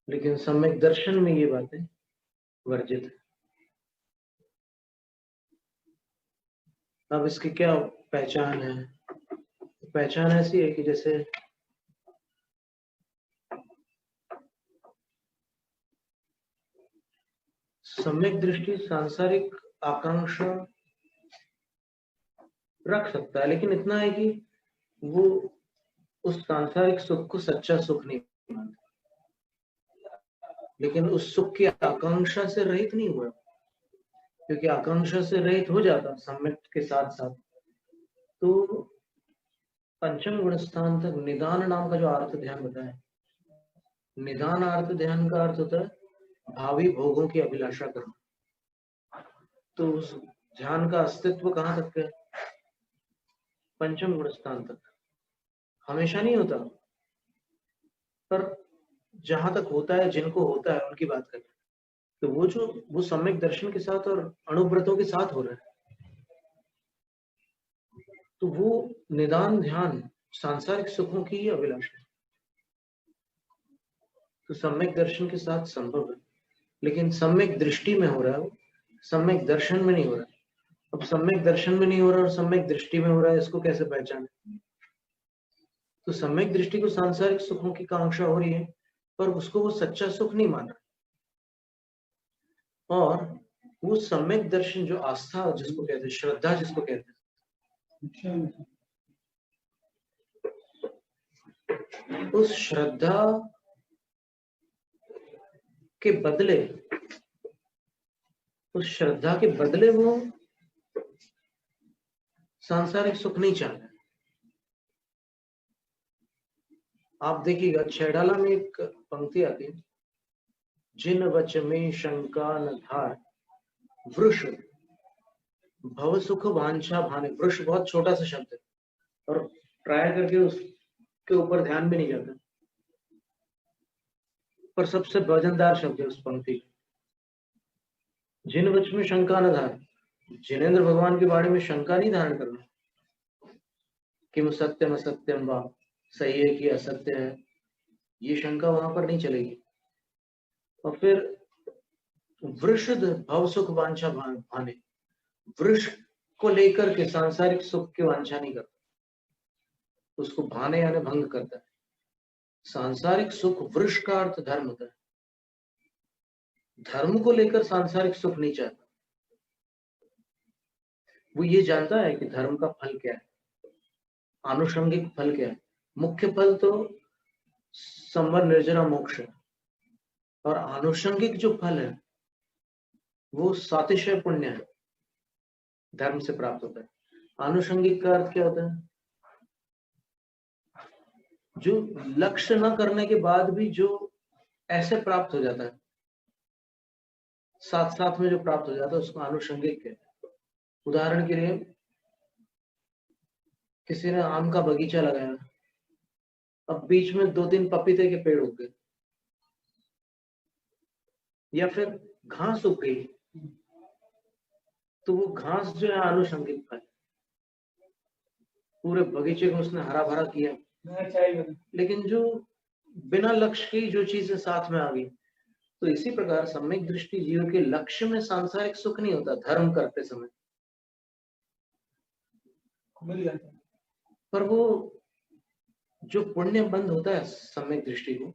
लेकिन सम्यक दर्शन में ये बातें वर्जित है। अब इसकी क्या पहचान है? पहचान ऐसी है कि जैसे सम्यक दृष्टि सांसारिक आकांक्षा रख सकता है, लेकिन इतना है कि वो उस सांसारिक सुख को सच्चा सुख नहीं मानता, लेकिन उस सुख की आकांक्षा से रहित नहीं हुआ, क्योंकि आकांक्षा से रहित हो जाता सम्यक के साथ साथ तो पंचम गुण स्थान तक निदान नाम का जो अर्थ ध्यान बताया, निदान अर्थ ध्यान का अर्थ होता है भावी भोगों की अभिलाषा करना। तो उस ध्यान का अस्तित्व कहां तक है? पंचम गुण स्थान तक। हमेशा नहीं होता, पर जहां तक होता है, जिनको होता है उनकी बात करें, तो वो सम्यक दर्शन के साथ और अणुव्रतों के साथ हो रहा है, तो वो निदान ध्यान सांसारिक सुखों की अभिलाषा है, तो सम्यक दर्शन के साथ संभव है, लेकिन सम्यक दृष्टि में हो रहा है, वो सम्यक दर्शन में नहीं हो रहा है। अब सम्यक दर्शन में नहीं हो रहा और सम्यक दृष्टि में हो रहा है, इसको कैसे पहचाने? तो सम्यक दृष्टि को सांसारिक सुखों की कांक्षा हो रही है, पर उसको वो सच्चा सुख नहीं मान रहा, और वो सम्यक दर्शन जो आस्था जिसको कहते हैं, श्रद्धा जिसको कहते हैं, उस श्रद्धा के बदले, उस श्रद्धा के बदले वो सांसारिक सुख नहीं चाहता। आप देखिएगा छेड़ाला में एक पंक्ति आती है, जिन वच में शंका न धार वृष भव सुख वांछा भाने। वृष बहुत छोटा सा शब्द है और ट्राई करके उसके ऊपर ध्यान भी नहीं जाता, पर सबसे वजनदार शब्द है उस पंक्ति। जिन वच में शंका न धार, जिनेंद्र भगवान के बारे में शंका नहीं धारण करना, किम सत्यम असत्यम वा, सही है कि असत्य है, ये शंका वहां पर नहीं चलेगी। और फिर वृषद भव सुख वांछा भाने, वृक्ष को लेकर के सांसारिक सुख की वांछा नहीं करता, उसको भाने यानी भंग करता है। सांसारिक सुख वृक्ष का अर्थ धर्म होता है, धर्म को लेकर सांसारिक सुख नहीं चाहता। वो ये जानता है कि धर्म का फल क्या है, आनुषंगिक फल क्या है। मुख्य फल तो संवर निर्जरा मोक्ष है, और आनुषंगिक जो फल है वो सातिशय पुण्य है, धर्म से प्राप्त होता है। आनुषंगिक का अर्थ क्या होता है? जो लक्ष्य न करने के बाद भी जो ऐसे प्राप्त हो जाता है, साथ साथ में जो प्राप्त हो जाता है, उसको आनुषंगिक है। उदाहरण के लिए किसी ने आम का बगीचा लगाया, अब बीच में 2-3 पपीते के पेड़ उग गए, या फिर घास उग गई, तो वो घास जो है आनुषंगिक फल, पूरे बगीचे को उसने हरा भरा किया, लेकिन जो बिना लक्ष्य की जो चीजें साथ में आ गई। तो इसी प्रकार सम्यक दृष्टि जीव के लक्ष्य में सांसारिक सुख नहीं होता धर्म करते समय, पर वो जो पुण्य बंद होता है सम्यक दृष्टि को,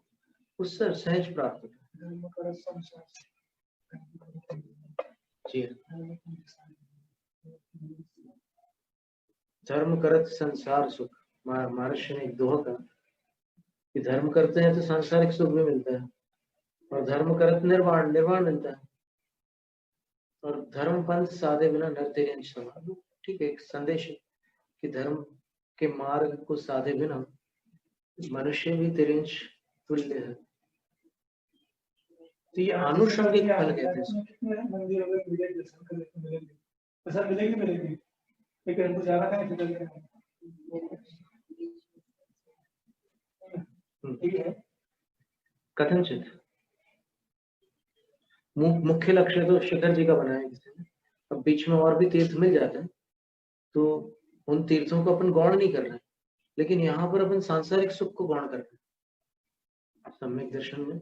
उससे सहज प्राप्त होता है। जी, धर्म करत संसार सुख। महर्षि ने एक दोहा कहा कि धर्म करते हैं तो सांसारिक सुख भी मिलता है, और धर्म करत निर्वाण, निर्वाण मिलता है, और धर्म पंथ साधे बिना नर तेरे अंश समान। ठीक है, एक संदेश है कि धर्म के मार्ग को साधे बिना मनुष्य भी तेरे अंश तुल्य है। तो ये आनुषंगिक फल कहते हैं। कथनचित मुख्य लक्ष्य तो शिखर जी का बनाया है किसी ने, अब बीच में और भी तीर्थ मिल जाते हैं, तो उन तीर्थों को अपन गौण नहीं कर रहे, लेकिन यहाँ पर अपन सांसारिक सुख को गौण कर रहे हैं। सम्यक दर्शन में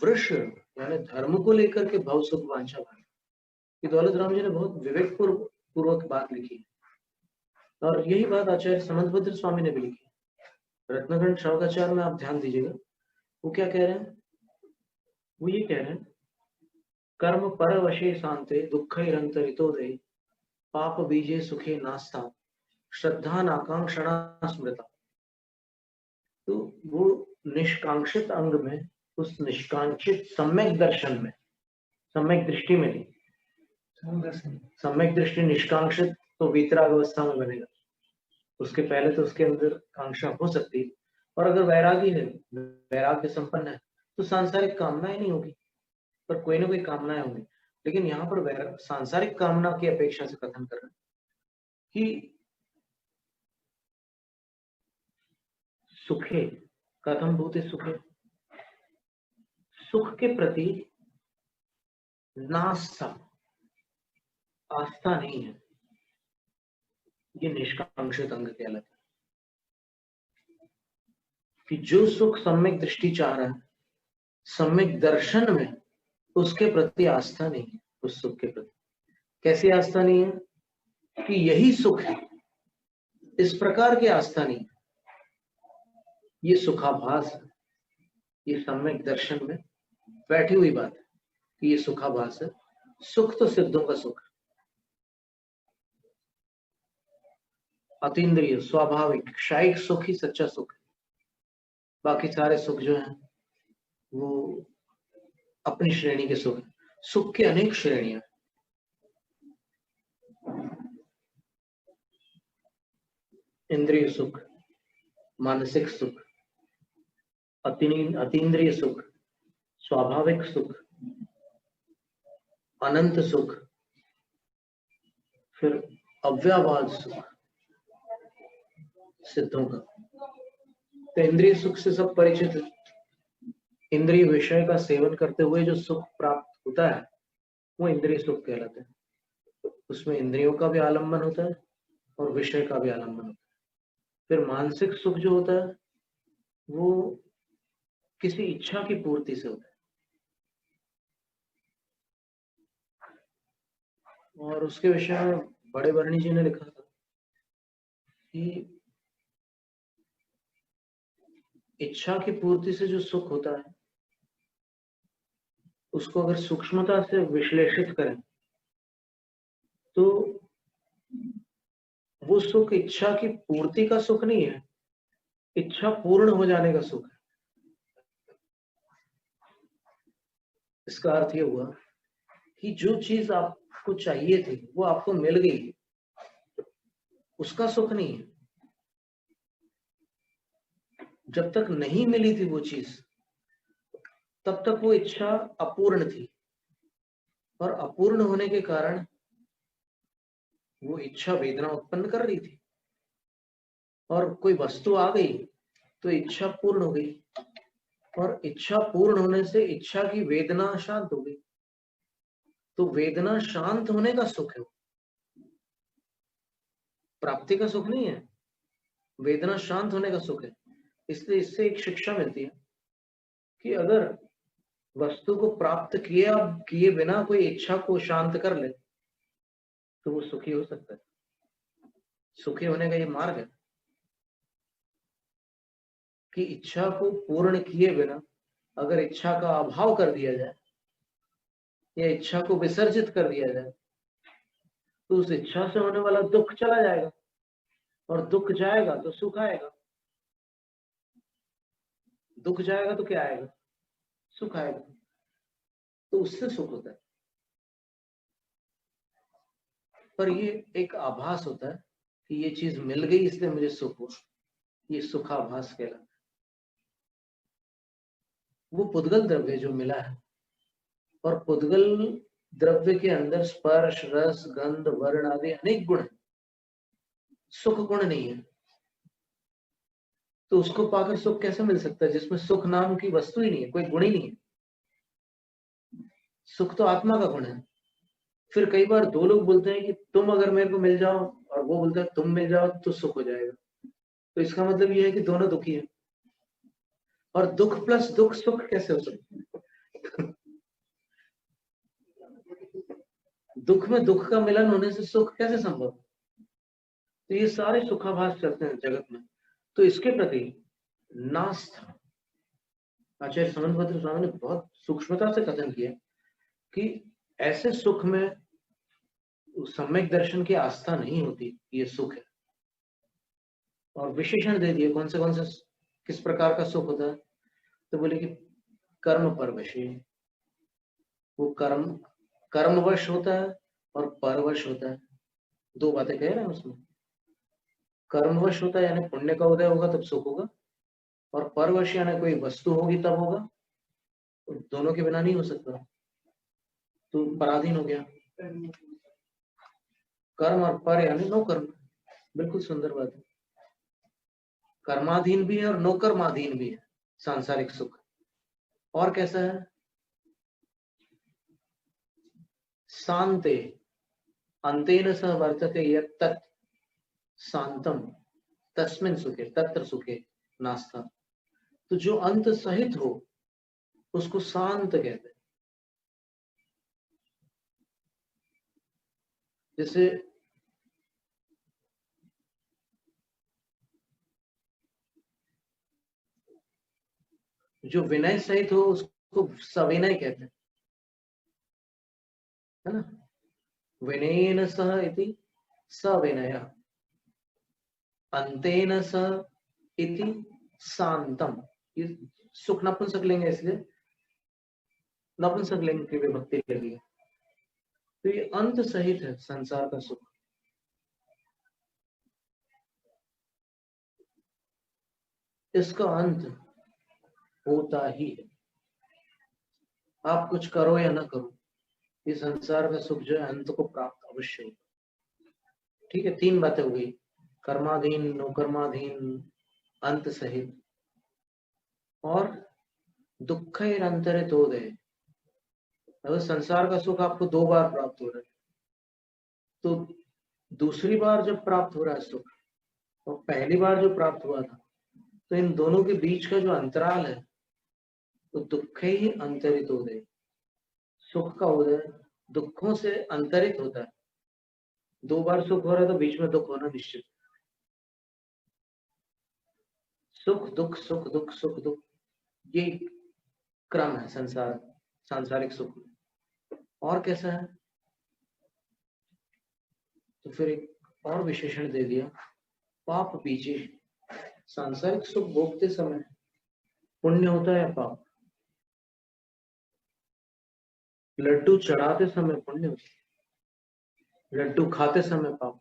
वृष यानी धर्म को लेकर के भव सुख वांछा भाव, ये दौलत राम जी ने बहुत विवेक पूर्वक बात लिखी है। और यही बात आचार्य समंतभद्र स्वामी ने भी लिखी है। रत्नखंड श्रवकाचार्य में आप ध्यान दीजिएगा, वो क्या कह रहे हैं, वो ये कह रहे हैं, कर्म पर वशे शांते दुःखैरन्तरितोदये पाप बीजे सुखे नास्ता श्रद्धा नाकांक्षणा स्मृता। तो वो निष्कांक्षित अंग में, उस निष्कांक्षित सम्यक दर्शन में, सम्यक दृष्टि में नहीं, सम्यक दृष्टि निष्कांक्षित तो वीतराग अवस्था में बनेगा, उसके पहले तो उसके अंदर कांक्षा हो सकती है। और अगर वैरागी है, वैराग्य संपन्न है, तो सांसारिक कामनाएं नहीं होगी, पर कोई ना कोई कामनाएं होंगी। लेकिन यहाँ पर सांसारिक कामना की अपेक्षा से कथन कर रहे हैं कि सुखे कथम भूते सुखे, सुख के प्रति नास्ता, आस्था नहीं है, ये निष्कांक्षित अंग कहलाता है। कि जो सुख सम्यक दृष्टि चाह रहा है, सम्यक दर्शन में, उसके प्रति आस्था नहीं है। उस सुख के प्रति कैसी आस्था नहीं है कि यही सुख है, इस प्रकार की आस्था नहीं है। ये सुखाभास है, ये सम्यक दर्शन में बैठी हुई बात है कि ये सुखाभास है। सुख तो सिद्धों का सुख है, अतीन्द्रिय स्वाभाविक क्षायिक सुख ही सच्चा सुख है। बाकी सारे सुख जो हैं वो अपनी श्रेणी के सुख है। सुख की अनेक श्रेणियां, इंद्रिय सुख, मानसिक सुख, अतीन्द्रिय सुख, स्वाभाविक सुख, अनंत सुख, फिर अव्यावाद सुख सिद्धों का। तो इंद्रिय सुख से सब परिचित है। इंद्रिय विषय का सेवन करते हुए जो सुख प्राप्त होता है वो इंद्रिय सुख कहलाते हैं। उसमें इंद्रियों का भी आलंबन होता है और विषय का भी आलंबन होता है। फिर मानसिक सुख जो होता है वो किसी इच्छा की पूर्ति से होता है, और उसके विषय में बड़े वर्णी जी ने लिखा था कि इच्छा की पूर्ति से जो सुख होता है उसको अगर सूक्ष्मता से विश्लेषित करें तो वो सुख इच्छा की पूर्ति का सुख नहीं है, इच्छा पूर्ण हो जाने का सुख है। इसका अर्थ ये हुआ कि जो चीज आपको चाहिए थी वो आपको मिल गई, उसका सुख नहीं है। जब तक नहीं मिली थी वो चीज तब तक वो इच्छा अपूर्ण थी, और अपूर्ण होने के कारण वो इच्छा वेदना उत्पन्न कर रही थी। और कोई वस्तु आ गई तो इच्छा पूर्ण हो गई, और इच्छा पूर्ण होने से इच्छा की वेदना शांत हो गई। तो वेदना शांत होने का सुख है, प्राप्ति का सुख नहीं है, वेदना शांत होने का सुख है। इसलिए इससे एक शिक्षा मिलती है कि अगर वस्तु को प्राप्त किए बिना कोई इच्छा को शांत कर ले तो वो सुखी हो सकता है। सुखी होने का ये मार्ग है कि इच्छा को पूर्ण किए बिना अगर इच्छा का अभाव कर दिया जाए या इच्छा को विसर्जित कर दिया जाए तो उस इच्छा से होने वाला दुख चला जाएगा, और दुख जाएगा तो सुख आएगा। दुख जाएगा तो क्या आएगा, सुख आएगा। तो उससे सुख होता है। पर ये एक आभास होता है कि ये चीज मिल गई इसलिए मुझे सुख हुआ, ये सुखाभास कहलाता है। वो पुद्गल द्रव्य जो मिला है, और पुद्गल द्रव्य के अंदर स्पर्श रस गंध वर्ण आदि अनेक गुण है, सुख गुण नहीं है। तो उसको पाकर सुख कैसे मिल सकता है जिसमें सुख नाम की वस्तु ही नहीं है, कोई गुण ही नहीं है। सुख तो आत्मा का गुण है। फिर कई बार दो लोग बोलते हैं कि तुम अगर मेरे को मिल जाओ, और वो बोलता है तुम मिल जाओ तो सुख हो जाएगा। तो इसका मतलब ये है कि दोनों दुखी है। और दुख प्लस दुख सुख कैसे हो सकता है? दुख में दुख का मिलन होने से सुख कैसे संभव? तो ये सारे सुखाभास चलते हैं जगत में। तो इसके प्रति नास्था, आचार्य समन्वयभद्र स्वामी ने बहुत सूक्ष्मता से कथन किया कि ऐसे सुख में सम्यक दर्शन की आस्था नहीं होती, ये सुख है। और विशेषण दे दिए कौन से किस प्रकार का सुख होता है। तो बोले कि कर्म परवशी, वो कर्मवश होता है और परवश होता है। दो बातें कह रहे हैं उसमें। कर्मवश होता है यानी पुण्य का उदय होगा तब सुख होगा, और परवश यानी कोई वस्तु होगी तब होगा। तो दोनों के बिना नहीं हो सकता, तो पराधीन हो गया। कर्म और पर यानी नो कर्म। बिल्कुल सुंदर बात है। कर्माधीन भी है और नो कर्माधीन भी है सांसारिक सुख। और कैसा है? शांते अंतेन सह वर्तते यत् तत् शांतम तस्मिन् सुखे तत्र सुखे नास्ता। तो जो अंत सहित हो उसको शांत कहते हैं। जैसे जो विनय सहित हो उसको सविनय कहते हैं, है ना। विनयेन सह इति सविनय, अंतेन सह इति शांतम। ये सुख नपुंसक लिंग है, इसलिए नपुंसक लिंग की विभक्ति लगी है। तो ये अंत सहित है संसार का सुख। इसका अंत होता ही है, आप कुछ करो या ना करो, ये संसार का सुख जो है अंत को प्राप्त अवश्य होगा। ठीक है, तीन बातें हो गई, कर्माधीन, नो कर्माधीन, अंत सहित। और दुख अंतरित हो गए। अगर संसार का सुख आपको दो बार प्राप्त हो रहा है, तो दूसरी बार जब प्राप्त हो रहा है सुख और पहली बार जो प्राप्त हुआ था, तो इन दोनों के बीच का जो अंतराल है तो दुख ही अंतरित हो गए। सुख का उदय दुखों से अंतरित होता है। दो बार सुख हो रहा है तो बीच में दुख होना निश्चित। सुख दुख सुख दुख सुख दुख, ये क्रम है सांसारिक सुख में। और कैसा है? तो फिर एक और विशेषण दे दिया, पाप बीजे। सांसारिक सुख भोगते समय पुण्य होता है पाप। लड्डू चढ़ाते समय पुण्य होता है, लड्डू खाते समय पाप।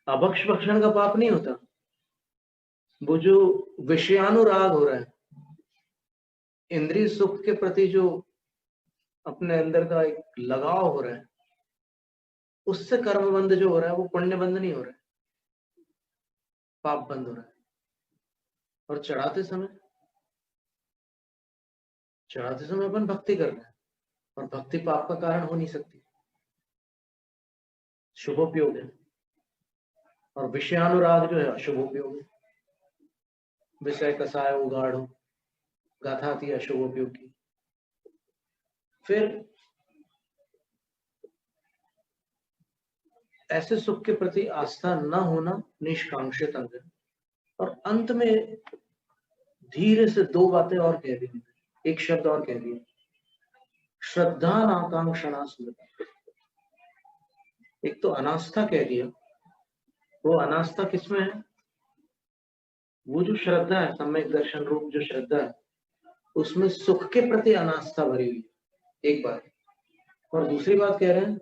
अभक्ष भक्षण का पाप नहीं होता, वो जो विषयानुराग हो रहा है, इंद्रिय सुख के प्रति जो अपने अंदर का एक लगाव हो रहा है, उससे कर्म बंध जो हो रहा है वो पुण्य बंध नहीं हो रहा है, पाप बंध हो रहा है। और चढ़ाते समय अपन भक्ति कर रहे हैं, और भक्ति पाप का कारण हो नहीं सकती, शुभोपयोग है। और विषयानुराग जो है अशुभोपयोग है। विषय कसाय उगाड़ो, गाथा थी अशुभोपयोग की। फिर ऐसे सुख के प्रति आस्था न होना निष्कांक्षित अंग है। और अंत में धीरे से दो बातें और कह दी, एक शब्द और कह दिया, श्रद्धा नाकांक्षणा स्मृति। एक तो अनास्था कह दिया, वो अनास्था किसमें है? वो जो श्रद्धा है, सम्यक दर्शन रूप जो श्रद्धा है, उसमें सुख के प्रति अनास्था भरी हुई है, एक बात। और दूसरी बात कह रहे हैं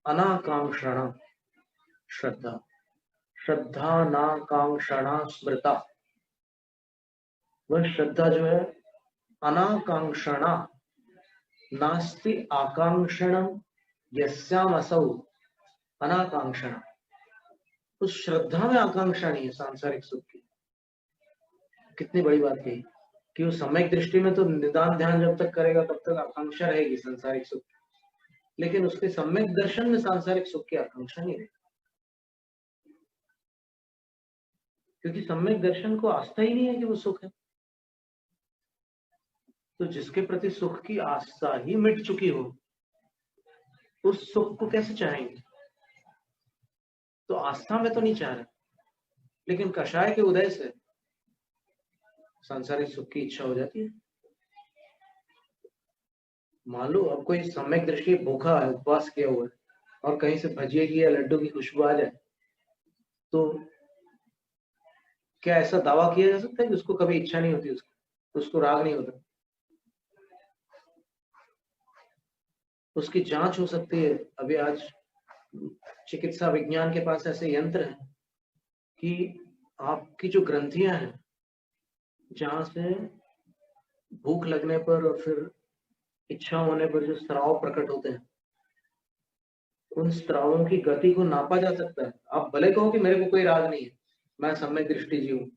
अनाकांक्षणा श्रद्धा, श्रद्धा नाकांक्षणा स्मृता। वह श्रद्धा जो है अनाकांक्षणा, नास्ति आकांक्षणम यस्याम असौ अनाकांक्षणा। उस श्रद्धा में आकांक्षा नहीं है सांसारिक सुख की। कितनी बड़ी बात कही कि वो सम्यक दृष्टि में तो निदान ध्यान जब तक करेगा तब तक आकांक्षा रहेगी सांसारिक सुख, लेकिन उसके सम्यक दर्शन में सांसारिक सुख की आकांक्षा नहीं रहेगी, क्योंकि सम्यक दर्शन को आस्था ही नहीं है कि वो सुख है। तो जिसके प्रति सुख की आस्था ही मिट चुकी हो, उस सुख को कैसे चाहेंगे? तो आस्था में तो नहीं चाह रहे, लेकिन कषाय के उदय से सांसारिक सुख की इच्छा हो जाती है। मान लो अब कोई सम्यक दृष्टि भूखा है, उपवास किया हुआ है, और कहीं से भजिए की या लड्डू की खुशबू आ जाए, तो क्या ऐसा दावा किया जा सकता है कि उसको कभी इच्छा नहीं होती, उसको राग नहीं होता? उसकी जांच हो सकती है। अभी आज चिकित्सा विज्ञान के पास ऐसे यंत्र हैं कि आपकी जो ग्रंथियां हैं, जहां से भूख लगने पर और फिर इच्छा होने पर जो स्राव प्रकट होते हैं, उन स्रावों की गति को नापा जा सकता है। आप भले कहो कि मेरे को कोई राग नहीं है, मैं सम्यक दृष्टि जी हूँ,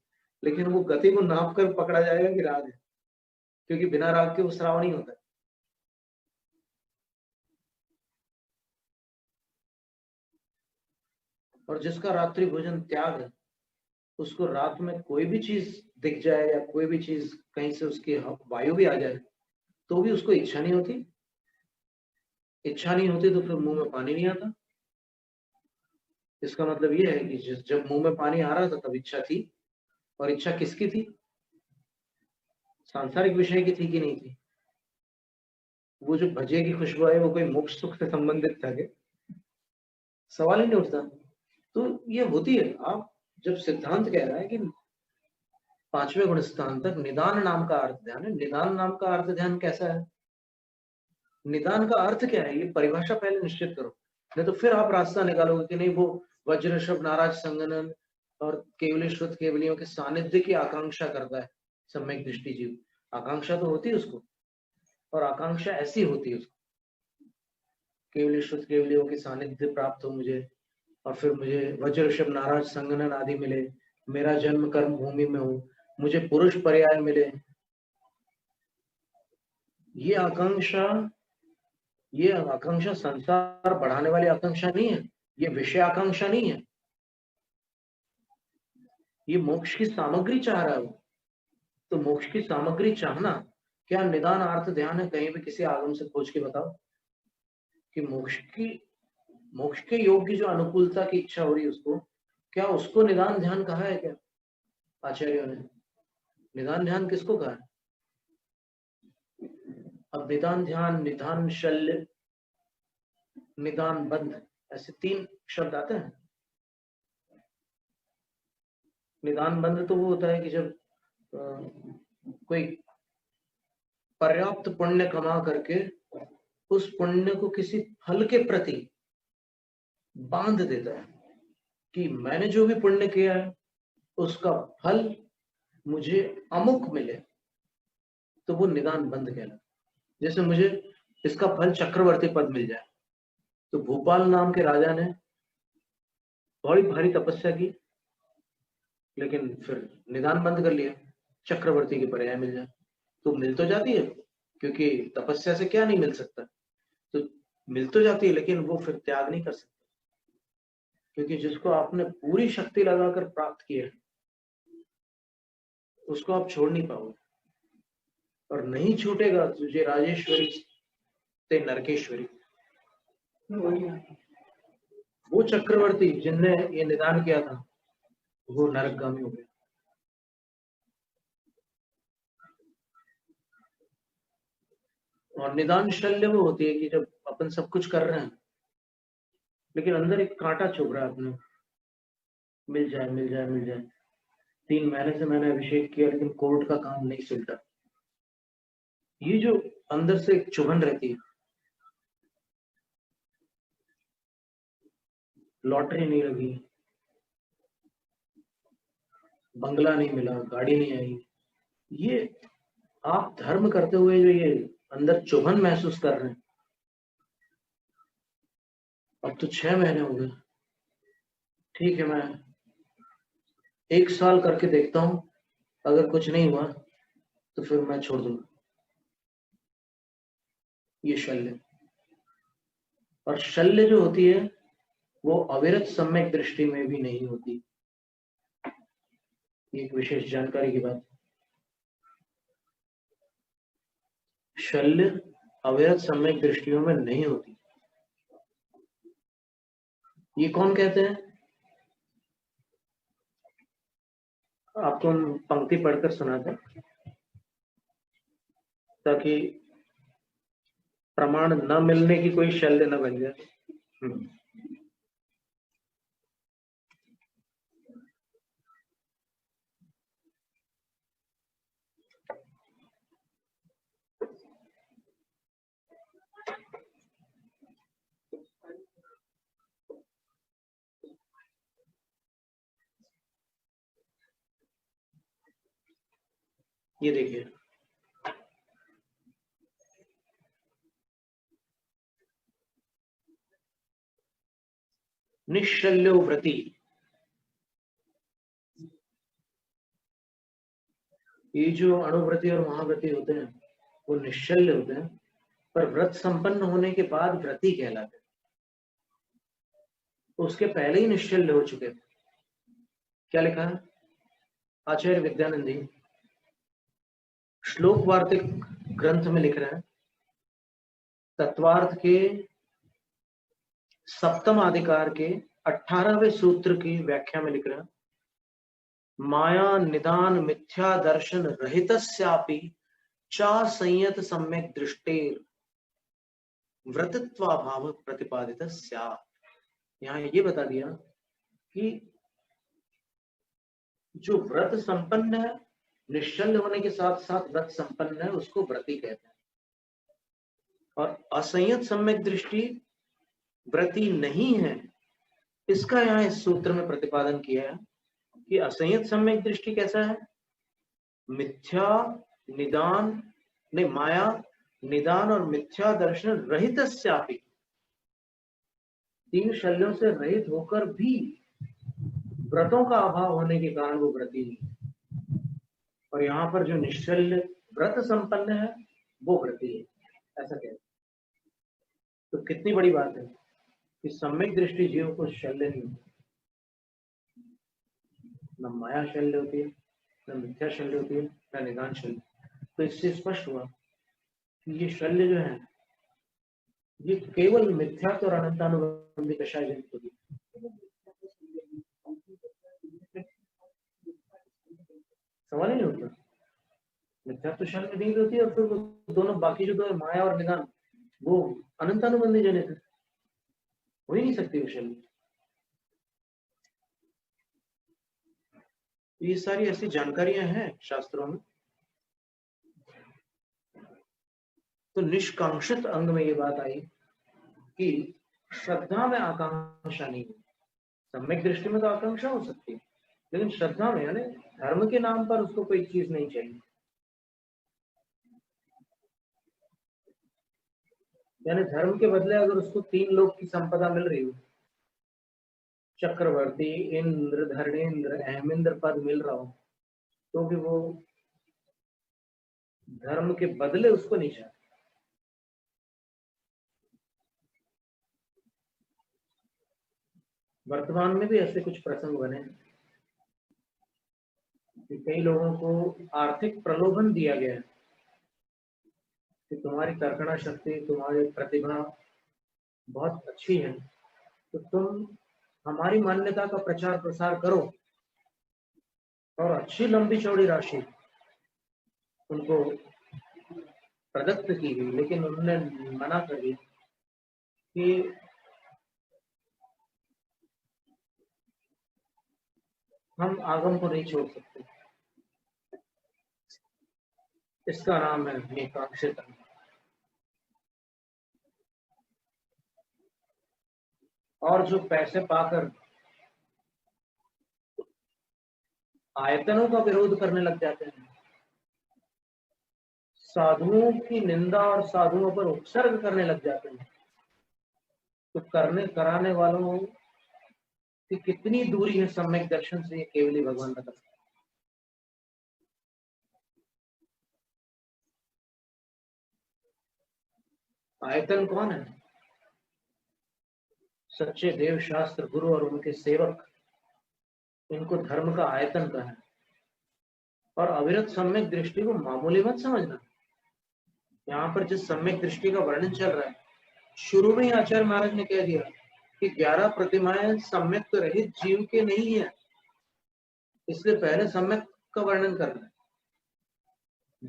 लेकिन वो गति को नाप कर पकड़ा जाएगा कि राग है, क्योंकि बिना राग के वो स्राव नहीं होता। और जिसका रात्रि भोजन त्याग है, उसको रात में कोई भी चीज दिख जाए या कोई भी चीज कहीं से उसकी वायु भी आ जाए, तो भी उसको इच्छा नहीं होती। इच्छा नहीं होती तो फिर मुंह में पानी नहीं आता। इसका मतलब ये है कि जब मुंह में पानी आ रहा था तब इच्छा थी। और इच्छा किसकी थी? सांसारिक विषय की थी कि नहीं थी? वो जो भजिए की खुशबू है, वो कोई मोक्ष सुख से संबंधित था क्या? सवाल ही नहीं उठता। तो ये होती है। आप जब सिद्धांत कह रहा है कि पांचवें गुण स्थान तक निदान नाम का अर्थ ध्यान है, निदान नाम का अर्थ ध्यान कैसा है? निदान का अर्थ क्या है, ये परिभाषा पहले निश्चित करो, नहीं तो फिर आप रास्ता निकालोगे कि नहीं वो वज्र ऋषभ नाराज संगनन और केवली श्रुत केवलियों के सानिध्य की आकांक्षा करता है सम्यक दृष्टि जीव। आकांक्षा तो होती है उसको, और आकांक्षा ऐसी होती है उसको, केवली श्रुत केवलियों के सानिध्य प्राप्त हो मुझे, और फिर मुझे वज्र ऋषभ नाराज संगनन आदि मिले, मेरा जन्म कर्म भूमि में हो, मुझे पुरुष पर्याय मिले। ये आकांक्षा, ये आकांक्षा संसार बढ़ाने वाली आकांक्षा नहीं है, ये विषय आकांक्षा नहीं है, ये मोक्ष की सामग्री चाह रहा है वो। तो मोक्ष की सामग्री चाहना क्या निदान अर्थ ध्यान है? कहीं भी किसी आगम से खोज के बताओ कि मोक्ष के योग की जो अनुकूलता की इच्छा हो रही है उसको, क्या उसको निदान ध्यान कहा है क्या आचार्यों ने? निदान ध्यान किसको कहा है? अब निदान ध्यान, निदान शल्य, निदान बंध, ऐसे तीन शब्द आते हैं। निदान बंध तो वो होता है कि जब कोई पर्याप्त पुण्य कमा करके उस पुण्य को किसी फल के प्रति बांध देता है कि मैंने जो भी पुण्य किया है उसका फल मुझे अमुक मिले, तो वो निदान बंध कहलाता है। जैसे मुझे इसका फल चक्रवर्ती पद मिल जाए, तो भोपाल नाम के राजा ने बड़ी भारी तपस्या की, लेकिन फिर निदान बंद कर लिया, चक्रवर्ती के पर्याय मिल जाए। तो मिल तो जाती है, क्योंकि तपस्या से क्या नहीं मिल सकता, तो मिल तो जाती है, लेकिन वो फिर त्याग नहीं कर सकता, क्योंकि जिसको आपने पूरी शक्ति लगाकर प्राप्त किया है उसको आप छोड़ नहीं पाओगे। और नहीं छूटेगा तुझे राजेश्वरी ते नरकेश्वरी। वो चक्रवर्ती जिनने ये निदान किया था वो नरकगामी हो गए। और निदान शल्य वो होती है कि जब अपन सब कुछ कर रहे हैं लेकिन अंदर एक कांटा चुभ रहा है अपने, मिल जाए मिल जाए मिल जाए। 3 महीने से मैंने अभिषेक किया लेकिन कोर्ट का काम नहीं सुलटा। ये जो अंदर से एक चुभन रहती है, लॉटरी नहीं लगी, बंगला नहीं मिला, गाड़ी नहीं आई, ये आप धर्म करते हुए जो ये अंदर चुभन महसूस कर रहे हैं, अब तो 6 महीने हो गए, ठीक है मैं 1 साल करके देखता हूं, अगर कुछ नहीं हुआ तो फिर मैं छोड़ दूंगा। ये शल्य, और शल्य जो होती है वो अविरत सम्यक दृष्टि में भी नहीं होती। एक विशेष जानकारी की बात, शल्य अविरत सम्यक दृष्टियों में नहीं होती। ये कौन कहते हैं? आपको हम पंक्ति पढ़कर सुनाते ताकि प्रमाण न मिलने की कोई शल्य न बन जाए। ये देखिए, निश्शल्यो व्रती, ये जो अणुव्रती और महाव्रती होते हैं वो निश्चल्य होते हैं, पर व्रत संपन्न होने के बाद व्रती कहलाते हैं। तो उसके पहले ही निश्चल्य हो चुके थे। क्या लिखा है? आचार्य विद्यानंद जी श्लोक वार्तिक ग्रंथ में लिख रहे हैं, तत्वार्थ के सप्तम अधिकार के 18वें सूत्र की व्याख्या में लिख रहे हैं, माया निदान मिथ्या दर्शन रहितस्यापि चा संयत सम्यक दृष्टेर व्रतत्वाभाव प्रतिपादित स्यात्। यहाँ ये बता दिया कि जो व्रत संपन्न है, निश्चल होने के साथ साथ व्रत संपन्न है, उसको व्रती कहते हैं। और असंयत सम्यक दृष्टि व्रती नहीं है, इसका यहाँ इस सूत्र में प्रतिपादन किया है कि असंयत सम्यक दृष्टि कैसा है? मिथ्या निदान ने माया निदान और मिथ्या दर्शन रहितस्यापि, तीन शल्यों से रहित होकर भी व्रतों का अभाव होने के कारण वो व्रती नहीं। और यहाँ पर जो निश्चल्य व्रत संपन्न है वो व्रती है, ऐसा कहते हैं। तो कितनी बड़ी बात है कि सम्यक दृष्टि जीव को शल्य नहीं होती, न माया शल्य होती है, न मिथ्या शल्य होती है, न निदान शल्य। तो इससे स्पष्ट हुआ कि ये शल्य जो है ये केवल मिथ्यात्व और अनंतानुबंधी दशा जनित होती है। सवाल ही नहीं होता, मिथ्यात्व शल्य नहीं होती और फिर वो दोनों बाकी जो दो है माया और निदान वो अनंतानुबंधी जनित है, हो ही नहीं सकती वो शल्य। ये सारी ऐसी जानकारियां हैं शास्त्रों में। तो निष्कांक्षित अंग में ये बात आई कि श्रद्धा में आकांक्षा नहीं है। सम्यक दृष्टि में तो आकांक्षा हो सकती है, लेकिन श्रद्धा में यानी धर्म के नाम पर उसको कोई चीज नहीं चाहिए। यानी धर्म के बदले अगर उसको 3 लोग की संपदा मिल रही हो, चक्रवर्ती, इंद्र, धर्मेंद्र, अहमेंद्र पद मिल रहा हो, तो भी वो धर्म के बदले उसको नहीं चाहते। वर्तमान में भी ऐसे कुछ प्रसंग बने कि कई लोगों को आर्थिक प्रलोभन दिया गया है कि तुम्हारी तर्कणा शक्ति, तुम्हारी प्रतिभा बहुत अच्छी है, तो तुम हमारी मान्यता का प्रचार प्रसार करो, और अच्छी लंबी चौड़ी राशि उनको प्रदत्त की गई। लेकिन उन्होंने मना कर दिया कि हम आगम को नहीं छोड़ सकते। इसका नाम है निकांक्षित। और जो पैसे पाकर आयतनों का विरोध करने लग जाते हैं, साधुओं की निंदा और साधुओं पर उपसर्ग करने लग जाते हैं, तो करने कराने वालों की कितनी दूरी है सम्यक दर्शन से, ये केवल ही भगवान बता सकते। आयतन कौन है? सच्चे देव शास्त्र गुरु और उनके सेवक, इनको धर्म का आयतन का है। और अविरत सम्यक दृष्टि को मामूली मत समझना। यहाँ पर जिस सम्यक दृष्टि का वर्णन चल रहा है, शुरू में ही आचार्य महाराज ने कह दिया कि 11 प्रतिमाएं सम्यक्त रहित जीव के नहीं है, इसलिए पहले सम्यक का वर्णन करना है।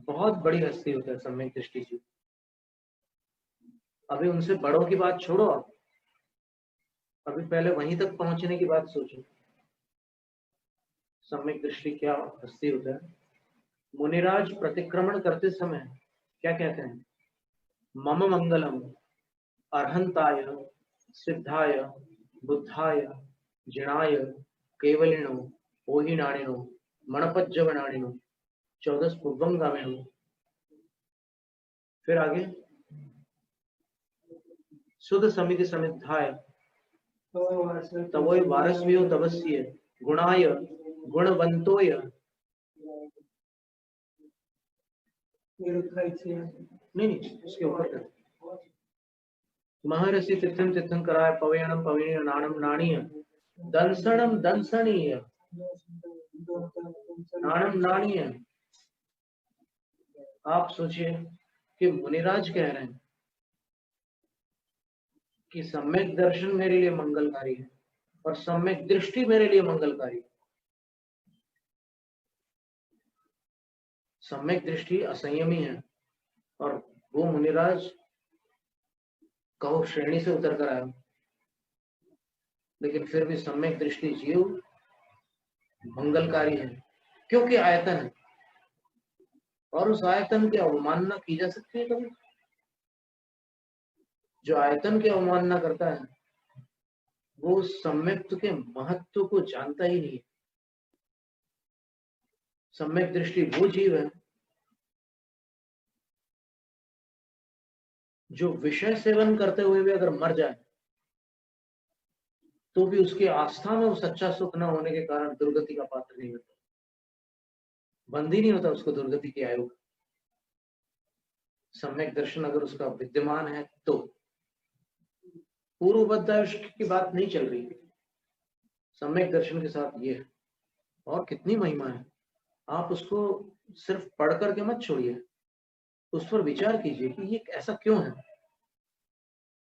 बहुत बड़ी हस्ती होता है सम्यक दृष्टि जीव। अभी उनसे बड़ों की बात छोड़ो, अभी पहले वहीं तक पहुंचने की बात सोचो। सम्यक दृष्टि क्या हस्ती होता है। मुनिराज प्रतिक्रमण करते समय क्या कहते हैं? मम मंगलम अर्हंताय सिद्धाय बुद्धाय जिणाय केवलिनो ओहिनाणिनो मणपज्जवनाणिनो 14 पूर्वम गामिनो। फिर आगे शुद्ध समिति समिधाय तवोय वारस्वियो तवस्य गुणाय गुणवंतोय। नहीं, इसके ऊपर कर। महर्षि तीर्थम तीर्थम कराय पवेणम पवेणीय नाणम नाणीय दंसणम दंसणीय नाणम नाणीय। आप सोचिए कि मुनिराज कह रहे हैं कि सम्यक दर्शन मेरे लिए मंगलकारी है और सम्यक दृष्टि मेरे लिए मंगलकारी है। सम्यक दृष्टि असंयमी है और वो मुनिराज कहो श्रेणी से उतर कर आया, लेकिन फिर भी सम्यक दृष्टि जीव मंगलकारी है, क्योंकि आयतन है और उस आयतन की अवमानना की जा सकती है कभी? जो आयतन की अवमानना करता है वो सम्यक्त्व के महत्व को जानता ही नहीं। सम्यक दृष्टि वो जीव है जो विषय सेवन करते हुए भी अगर मर जाए तो भी उसकी आस्था में वो सच्चा सुख न होने के कारण दुर्गति का पात्र नहीं होता, बंदी नहीं होता उसको दुर्गति की आयु। सम्यक दर्शन अगर उसका विद्यमान है तो पूर्वबद्ध की बात नहीं चल रही, सम्यक दर्शन के साथ ये है। और कितनी महिमा है, आप उसको सिर्फ पढ़ करके मत छोड़िए, उस पर विचार कीजिए कि ये ऐसा क्यों है,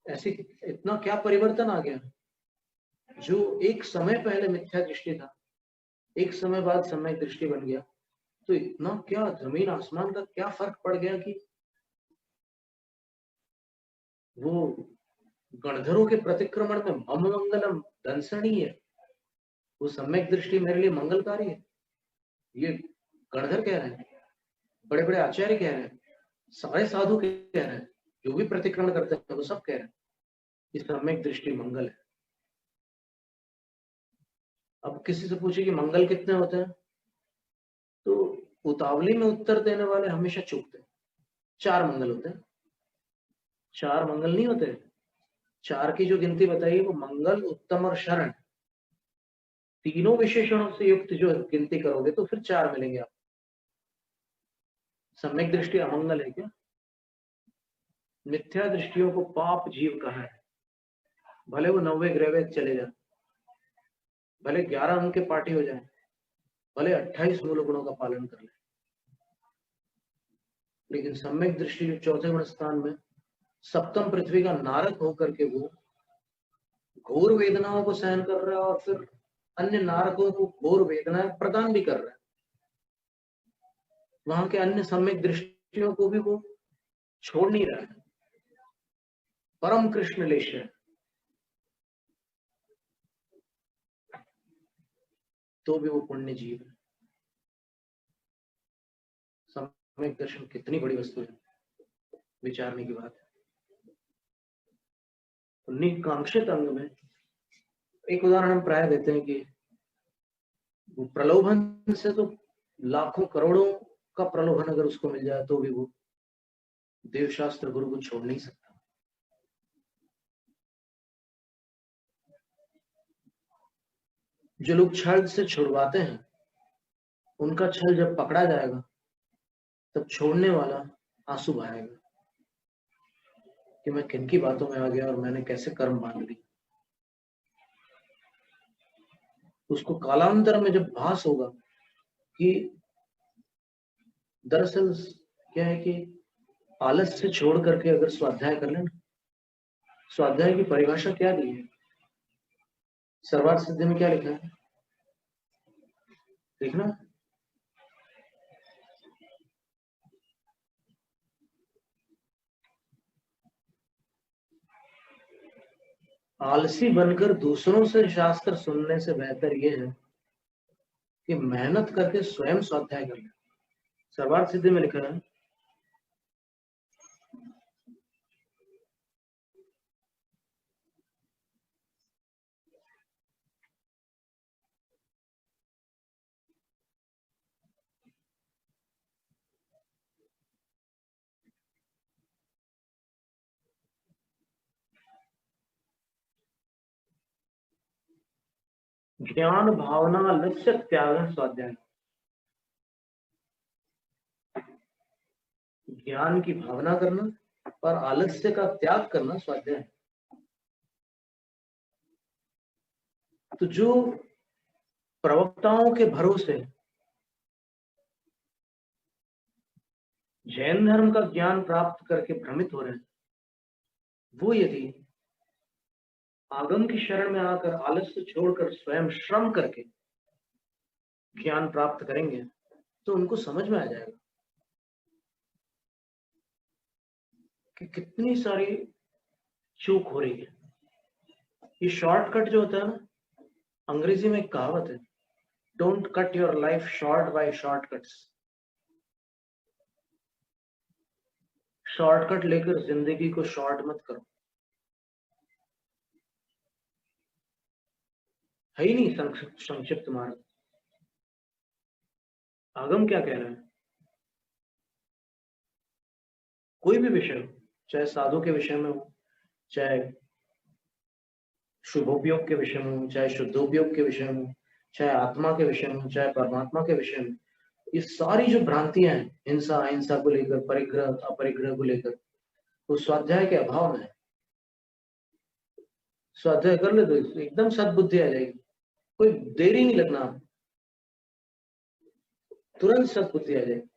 ऐसे इतना क्या परिवर्तन आ गया। जो एक समय पहले मिथ्या दृष्टि था, एक समय बाद सम्यक दृष्टि बन गया, तो इतना क्या जमीन आसमान का क्या फर्क पड़ गया कि वो गणधरों के प्रतिक्रमण में मम मंगलम दंसणीय है, वो सम्यक दृष्टि मेरे लिए मंगलकारी है। ये गणधर कह रहे हैं, बड़े बड़े आचार्य कह रहे हैं, सारे साधु कह रहे हैं, जो भी प्रतिक्रमण करते हैं वो सब कह रहे हैं कि सम्यक दृष्टि मंगल है। अब किसी से पूछे कि मंगल कितने होते हैं, तो उतावली में उत्तर देने वाले हमेशा चूकते हैं। 4 मंगल होते हैं। 4 मंगल नहीं होते। 4 की जो गिनती बताई वो मंगल, उत्तम और शरण, तीनों विशेषणों से युक्त जो गिनती करोगे तो फिर 4 मिलेंगे आप। सम्यक दृष्टि अमंगल है क्या? मिथ्या दृष्टियों को पाप जीव कहा है, भले वो 90 ग्रह चले जाए, भले 11 अंक के पार्टी हो जाए, भले 28 मूल गुणों का पालन कर ले, लेकिन सम्यक दृष्टि जो 4थे गुण स्थान में सप्तम पृथ्वी का नारक होकर के वो घोर वेदनाओं को सहन कर रहा है और फिर अन्य नारकों को घोर वेदनाएं प्रदान भी कर रहा है। वहां के अन्य सम्यक दृष्टियों को भी वो छोड़ नहीं रहा है। परम कृष्ण लेश है, तो भी वो पुण्य जीव है। सम्यक दर्शन कितनी बड़ी वस्तु है, विचारने की बात है। निकांक्षित अंग में एक उदाहरण हम प्राय देते हैं कि प्रलोभन से तो लाखों करोड़ों का प्रलोभन अगर उसको मिल जाए तो भी वो देवशास्त्र गुरु को छोड़ नहीं सकता। जो लोग छल से छुड़वाते हैं उनका छल जब पकड़ा जाएगा तब छोड़ने वाला आंसू बहाएगा कि मैं किनकी बातों में आ गया और मैंने कैसे कर्म बांध ली। उसको कालांतर में जब भास होगा कि दरअसल क्या है कि आलस से छोड़ करके अगर स्वाध्याय कर लेना, स्वाध्याय की परिभाषा क्या दी है? सर्वार्थ सिद्धि में क्या लिखा है, देखना। आलसी बनकर दूसरों से शास्त्र सुनने से बेहतर यह है कि मेहनत करके स्वयं स्वाध्याय कर ले। सर्वार्थ सिद्धि में लिखा है, ज्ञान भावना लक्ष्य त्याग स्वाध्याय। ज्ञान की भावना करना और आलस्य का त्याग करना स्वाध्याय। तो जो प्रवक्ताओं के भरोसे जैन धर्म का ज्ञान प्राप्त करके भ्रमित हो रहे हैं, वो यदि आगम की शरण में आकर आलस्य छोड़कर स्वयं श्रम करके ज्ञान प्राप्त करेंगे तो उनको समझ में आ जाएगा कि कितनी सारी चूक हो रही है। ये शॉर्टकट जो होता है ना, अंग्रेजी में एक कहावत है, don't cut your life short by shortcuts. Shortcut लेकर जिंदगी को शॉर्ट मत करो, है ही नहीं संक्षिप्त मार्ग। आगम क्या कह रहे हैं, कोई भी विषय हो, चाहे साधु के विषय में हो, चाहे शुभोपयोग के विषय में हो, चाहे शुद्धोपयोग के विषय में हो, चाहे आत्मा के विषय में हो, चाहे परमात्मा के विषय में, ये सारी जो भ्रांतियां हैं हिंसा अहिंसा को लेकर, परिग्रह अपरिग्रह को लेकर, वो स्वाध्याय के अभाव में है। स्वाध्याय कर ले तो एकदम सद्बुद्धि आ जाएगी, कोई देरी नहीं लगना, तुरंत सद्बुद्धि आ जाएगी।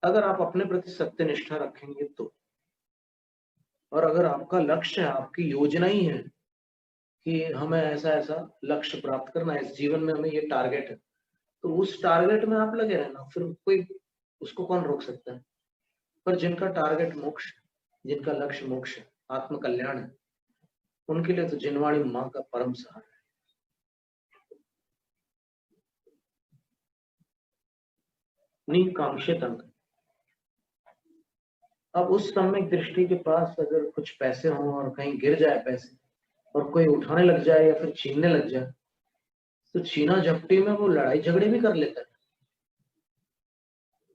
अगर आप अपने प्रति सत्यनिष्ठा रखेंगे तो, और अगर आपका लक्ष्य है, आपकी योजना ही है कि हमें ऐसा ऐसा लक्ष्य प्राप्त करना है इस जीवन में, हमें ये टारगेट है, तो उस टारगेट में आप लगे रहना, फिर कोई उसको कौन रोक सकता है। पर जिनका टारगेट मोक्ष, जिनका लक्ष्य मोक्ष है, आत्म कल्याण है, उनके लिए तो जिनवाणी माँ का परम सहारा है। निकांक्षित अंग। अब उस सम्यक दृष्टि के पास अगर कुछ पैसे हों और कहीं गिर जाए पैसे और कोई उठाने लग जाए या फिर छीनने लग जाए, तो छीना झपटी में वो लड़ाई झगड़े भी कर लेता है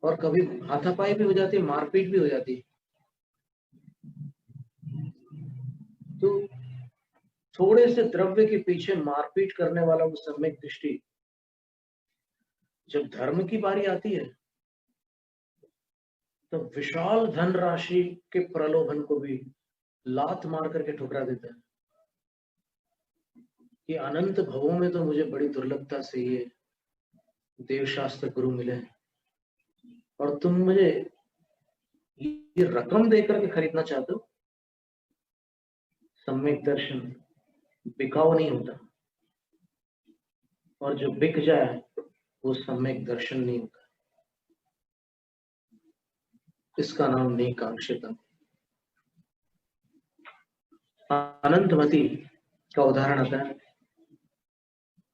और कभी हाथापाई भी हो जाती है, मारपीट भी हो जाती है। तो थोड़े से द्रव्य के पीछे मारपीट करने वाला वो सम्यक दृष्टि, जब धर्म की बारी आती है तो विशाल धनराशि के प्रलोभन को भी लात मार करके ठुकरा देता है कि अनंत भवों में तो मुझे बड़ी दुर्लभता से ये देवशास्त्र गुरु मिले हैं और तुम मुझे ये रकम देकर के खरीदना चाहते हो। सम्यक दर्शन बिकाऊ नहीं होता, और जो बिक जाए वो सम्यक दर्शन नहीं होता। इसका नाम निकांक्षिता। अनंतमती का उदाहरण आता है,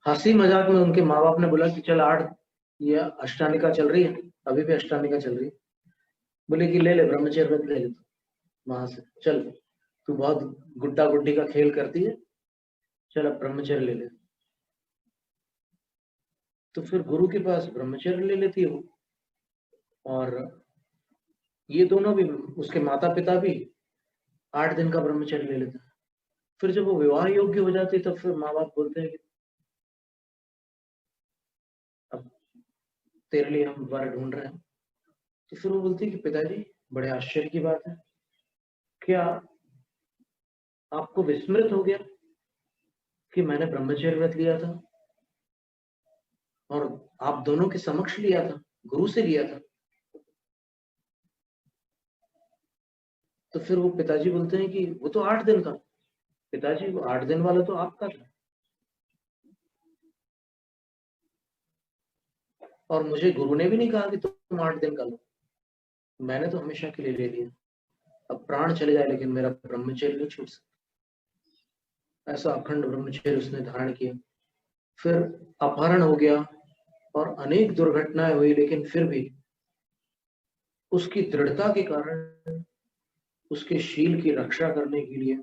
हंसी मजाक में उनके माँ बाप ने बोला कि चल 8 या अष्टानिका चल रही है, अभी भी अष्टानिका चल रही है, बोले कि ले ले ब्रह्मचर्य व्रत ले ले, वहां से चल, तू बहुत गुड्डा गुड्डी का खेल करती है, चल अब ब्रह्मचर्य ले ले। तो फिर गुरु के पास ब्रह्मचर्य ले लेती है वो, और ये दोनों भी, उसके माता पिता भी 8 दिन का ब्रह्मचर्य ले लेते हैं। फिर जब वो विवाह योग्य हो जाती है तो फिर माँ बाप बोलते हैं कि अब तेरे लिए हम वर ढूंढ रहे हैं। तो फिर वो बोलती है कि पिताजी बड़े आश्चर्य की बात है, क्या आपको विस्मृत हो गया कि मैंने ब्रह्मचर्य व्रत लिया था और आप दोनों के समक्ष लिया था, गुरु से लिया था। तो फिर वो पिताजी बोलते हैं कि वो तो 8 दिन का। पिताजी वो 8 दिन वाला तो आप कर रहे हैं, और मुझे गुरु ने भी नहीं कहा कि तुम 8 दिन का लो, मैंने तो हमेशा के लिए ले लिया। अब प्राण चले जाए लेकिन मेरा ब्रह्मचर्य नहीं छूट सकता। ऐसा अखंड ब्रह्मचर्य उसने धारण किया। फिर अपहरण हो गया और अनेक दुर्घटनाएं हुई, लेकिन फिर भी उसकी दृढ़ता के कारण, उसके शील की रक्षा करने के लिए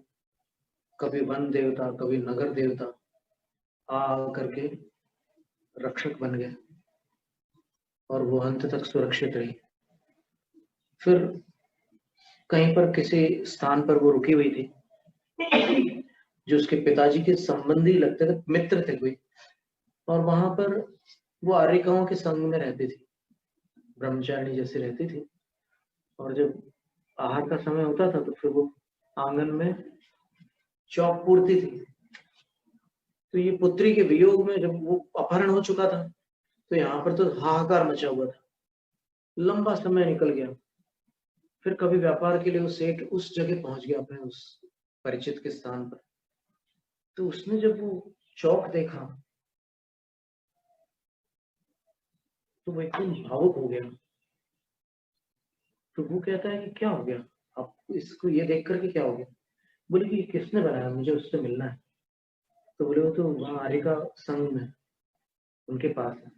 कभी वन देवता कभी नगर देवता आ करके रक्षक बन गए और वो अंत तक सुरक्षित रही। फिर कहीं पर किसी स्थान पर वो रुकी हुई थी, जो उसके पिताजी के संबंधी लगते थे, मित्र थे कोई, और वहां पर वो आर्यिकाओं के संग में रहती थी, ब्रह्मचारिणी जैसे रहती थी। और जब आहार का समय होता था तो फिर वो आंगन में चौक पूरती थी। तो ये पुत्री के वियोग में जब वो अपहरण हो चुका था, तो यहाँ पर तो हाहाकार मचा हुआ था। लंबा समय निकल गया। फिर कभी व्यापार के लिए वो सेठ उस जगह पहुंच गया, अपने उस परिचित के स्थान पर। तो उसने जब वो चौक देखा तो वो एकदम भावुक हो गया। तो वो कहता है कि क्या हो गया आपको, इसको ये देख करके क्या हो गया? बोले कि किसने बनाया, मुझे उससे मिलना है। तो बोले वो तो वहां आर्यिका संघ में उनके पास है।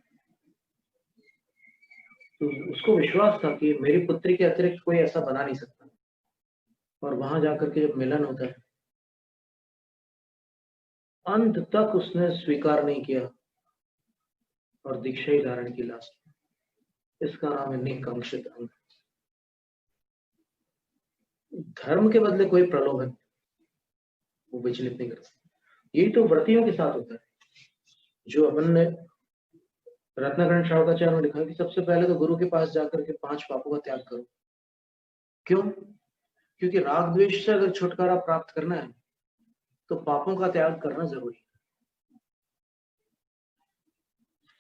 तो उसको विश्वास था कि मेरी पुत्री के अतिरिक्त कोई ऐसा बना नहीं सकता। और वहां जाकर के जब मिलन होता है, अंत तक उसने स्वीकार नहीं किया और दीक्षा ही धारण की लास्ट में। इसका नाम है निकांक्षित अंग। धर्म के बदले कोई प्रलोभन वो विचलित नहीं कर सकता। यही तो व्रतियों के साथ होता है। जो अपन ने रत्नाकरण श्रावकाचार्य में लिखा है कि सबसे पहले तो गुरु के पास जाकर के 5 पापों का त्याग करो। क्यों? क्योंकि राग द्वेष से अगर छुटकारा प्राप्त करना है तो पापों का त्याग करना जरूरी है।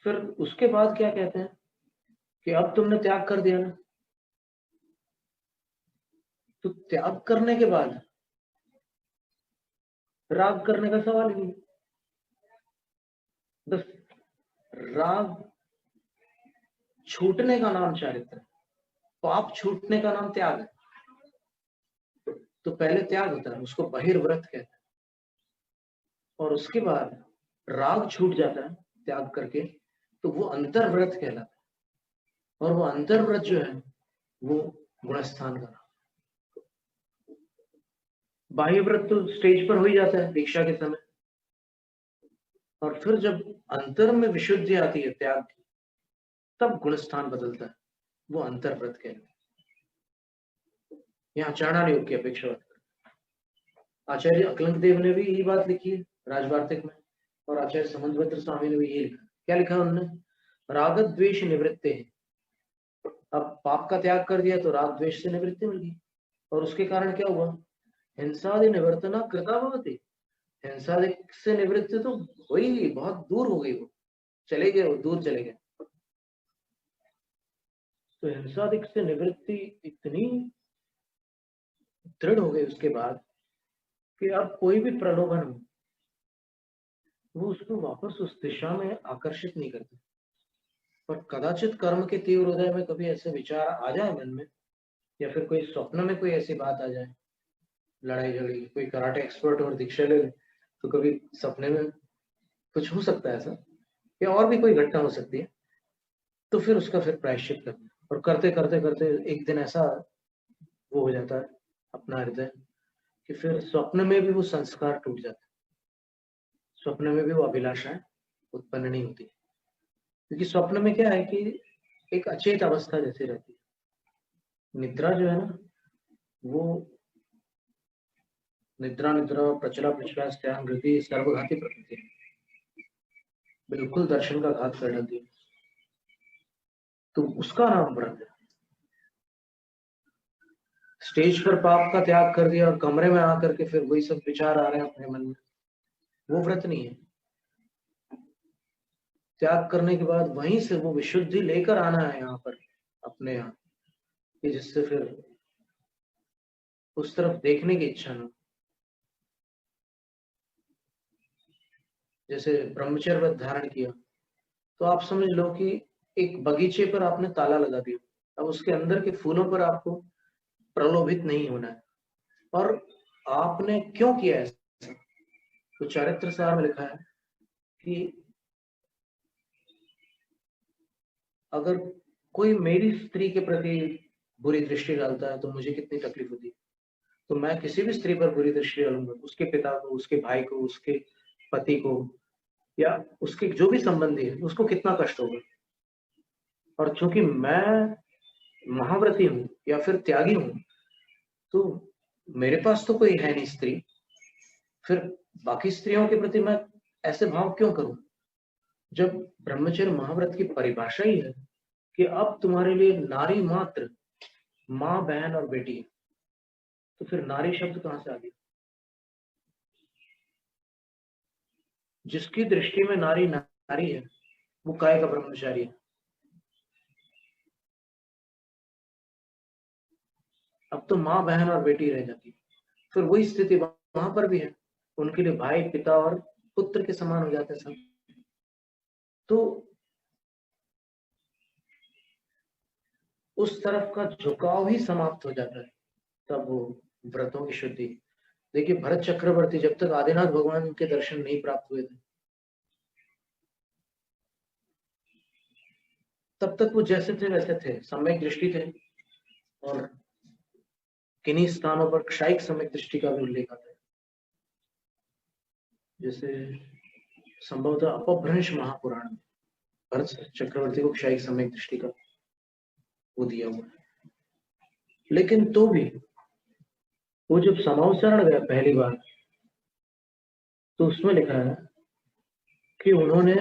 फिर उसके बाद क्या कहते हैं कि अब तुमने त्याग कर दिया ना, तो त्याग करने के बाद राग करने का सवाल ही नहीं। बस राग छूटने का नाम चारित्र है, पाप छूटने का नाम त्याग है। तो पहले त्याग होता है, उसको बहिर्व्रत कहते हैं, और उसके बाद राग छूट जाता है त्याग करके, तो वो अंतर्व्रत कहलाता है। और वो अंतर्व्रत जो है वो गुणस्थान का नाम। बाह्य व्रत तो स्टेज पर हो ही जाता है दीक्षा के समय, और फिर जब अंतर में विशुद्धि आती है त्याग की, तब गुणस्थान बदलता है, वो अंतर्व्रत कहते हैं। यहाँ चाणा योग की अपेक्षा होती है। आचार्य अकलंक देव ने भी यही बात लिखी है राजवार्तिक में, और आचार्य समंतभद्र स्वामी ने भी यही लिखा। क्या लिखा उन्होंने? राग द्वेष निवृत्ते है। अब पाप का त्याग कर दिया तो राग द्वेष से निवृत्ति मिल गई, और उसके कारण क्या हुआ? हिंसादि निवर्तना कृता भवति। हिंसा से निवृत्ति तो हो ही गई, बहुत दूर हो गई, वो चले गए, वो दूर चले गए। तो हिंसादिक से निवृत्ति इतनी दृढ़ हो गई उसके बाद कि अब कोई भी प्रलोभन हो वो उसको वापस उस दिशा में आकर्षित नहीं करते। पर कदाचित कर्म के तीव्र हृदय में कभी ऐसे विचार आ जाए मन में, या फिर कोई स्वप्न में कोई ऐसी बात आ जाए, लड़ाई झगड़ी, कोई कराटे एक्सपर्ट और दीक्षा ले तो कभी सपने में कुछ हो सकता है ऐसा, या और भी कोई घटना हो सकती है। तो फिर उसका फिर प्रायश्चित करना, और करते करते करते एक दिन ऐसा वो हो जाता है अपना हृदय कि फिर स्वप्न में भी वो संस्कार टूट जाता है, स्वप्न में भी वो अभिलाषाएं उत्पन्न नहीं होती। क्योंकि स्वप्न में क्या है कि एक अचेत अवस्था जैसी रहती है। निद्रा जो है ना, वो निद्रा निद्रा प्रचला प्रचला स्त्यान हृदय सर्वघाती प्रकृति है, बिल्कुल दर्शन का घात कर डालती है। तो उसका नाम व्रत है। स्टेज पर पाप का त्याग कर दिया और कमरे में आकर के फिर वही सब विचार आ रहे हैं अपने मन में, वो व्रत नहीं है। त्याग करने के बाद वहीं से वो विशुद्धि लेकर आना है यहाँ पर अपने यहाँ, कि जिससे फिर उस तरफ देखने की इच्छा ना। जैसे ब्रह्मचर्य व्रत धारण किया तो आप समझ लो कि एक बगीचे पर आपने ताला लगा दिया, अब उसके अंदर के फूलों पर आपको प्रलोभित नहीं होना है। और आपने क्यों किया ऐसा? तो चरित्र सार में लिखा है कि अगर कोई मेरी स्त्री के प्रति बुरी दृष्टि डालता है तो मुझे कितनी तकलीफ होती है, तो मैं किसी भी स्त्री पर बुरी दृष्टि डालूंगा, उसके पिता को, उसके भाई को, उसके पति को, या उसके जो भी संबंधी है उसको कितना कष्ट होगा। और चूंकि मैं महाव्रती हूँ या फिर त्यागी हूँ, तो मेरे पास तो कोई है नहीं स्त्री, फिर बाकी स्त्रियों के प्रति मैं ऐसे भाव क्यों करूं? जब ब्रह्मचर्य महाव्रत की परिभाषा ही है कि अब तुम्हारे लिए नारी मात्र माँ, बहन और बेटी है, तो फिर नारी शब्द कहां से आ गया? जिसकी दृष्टि में नारी नारी है वो काय का ब्रह्मचारी है। अब तो माँ, बहन और बेटी रह जाती है। फिर वही स्थिति वहां पर भी है, उनके लिए भाई, पिता और पुत्र के समान हो जाते हैं सब। तो उस तरफ का झुकाव ही समाप्त हो जाता है, तब वो व्रतों की शुद्धि। देखिए भरत चक्रवर्ती जब तक आदिनाथ भगवान के दर्शन नहीं प्राप्त हुए थे, तब तक वो जैसे थे वैसे थे, सम्यक दृष्टि थे। और किन्हीं स्थानों पर क्षायिक सम्यक दृष्टि का भी उल्लेख आता है, जैसे संभवतः अपभ्रंश महापुराण में भरत चक्रवर्ती को क्षायिक सम्यक दृष्टि का वो दिया हुआ है। लेकिन तो भी वो जब समावचरण गया पहली बार, तो उसमें लिखा है कि उन्होंने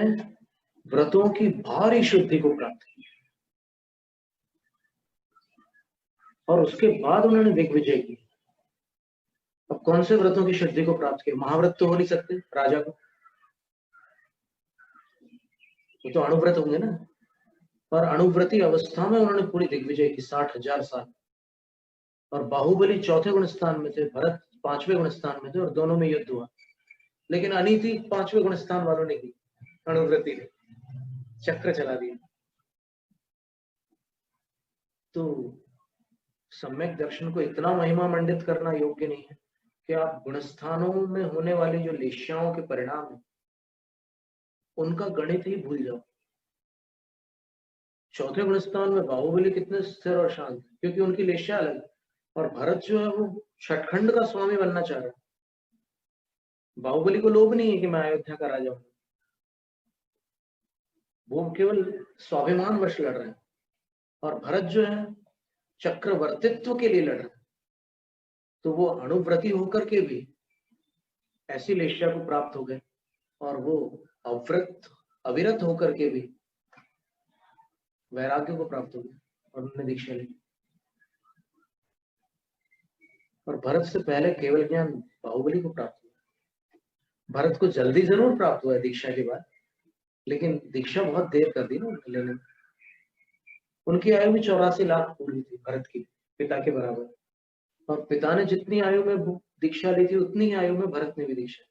व्रतों की भारी शुद्धि को प्राप्त किया और उसके बाद उन्होंने दिग्विजय की। अब कौन से व्रतों की शुद्धि को प्राप्त किया? महाव्रत तो हो नहीं सकते राजा को, वो तो अणुव्रत होंगे ना। और अणुव्रती अवस्था में उन्होंने पूरी दिग्विजय की 60,000 साल। और बाहुबली चौथे गुण स्थान में थे, भरत पांचवें गुण स्थान में थे, और दोनों में युद्ध हुआ। लेकिन अनीति पांचवें गुण स्थान वालों ने की, अणुव्रती ने चक्र चला दिया। तो सम्यक दर्शन को इतना महिमा मंडित करना योग्य नहीं है कि आप गुणस्थानों में होने वाली जो लेश्याओं के परिणाम है उनका गणित ही भूल जाओ। चौथे गुणस्थान में बाहुबली कितने स्थिर और शांत, क्योंकि उनकी लेश्या अलग। और भरत जो है वो छठखंड का स्वामी बनना चाह रहा है। बाहुबली को लोभ नहीं है कि मैं अयोध्या का राजा हूं, वो केवल स्वाभिमान वश लड़ रहे हैं। और भरत जो है चक्रवर्तित्व के लिए लड़ रहे हैं, तो वो अणुव्रती होकर के भी ऐसी लेश्या को प्राप्त हो गए, और वो अव्रत अविरत होकर के भी वैराग्य को प्राप्त हो गए और उन्होंने दीक्षा ली। और भरत से पहले केवल ज्ञान बाहुबली को प्राप्त हुआ। भरत को जल्दी जरूर प्राप्त हुआ है दीक्षा के बाद, लेकिन दीक्षा बहुत देर कर दी ना लेने में। उनकी आयु भी 84 लाख पूरी थी भरत की, पिता के बराबर। और पिता ने जितनी आयु में दीक्षा ली थी उतनी ही आयु में भरत ने भी दीक्षा,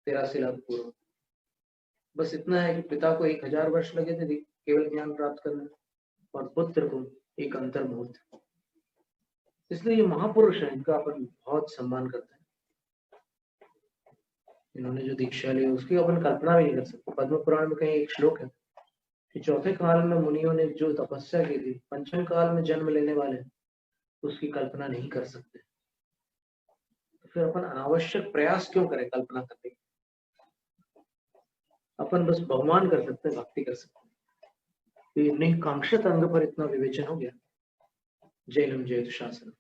83 लाख पूर्व। बस इतना है कि पिता को 1000 वर्ष लगे थे केवल ज्ञान प्राप्त करने में, और पुत्र को एक अंतर मुहूर्त। इसलिए ये महापुरुष है, इनका अपन बहुत सम्मान करते हैं। इन्होंने जो दीक्षा ली उसकी अपन कल्पना भी नहीं कर सकते। पद्म पुराण में कहीं एक श्लोक है कि चौथे काल में मुनियों ने जो तपस्या की थी, पंचम काल में जन्म लेने वाले उसकी कल्पना नहीं कर सकते। तो फिर अपन अनावश्यक प्रयास क्यों करें कल्पना करने की? अपन बस बहुमान कर सकते हैं, भक्ति कर सकते हैं। तो ये निकांक्षित अंग पर इतना विवेचन हो गया। जैनम जयतु शासन।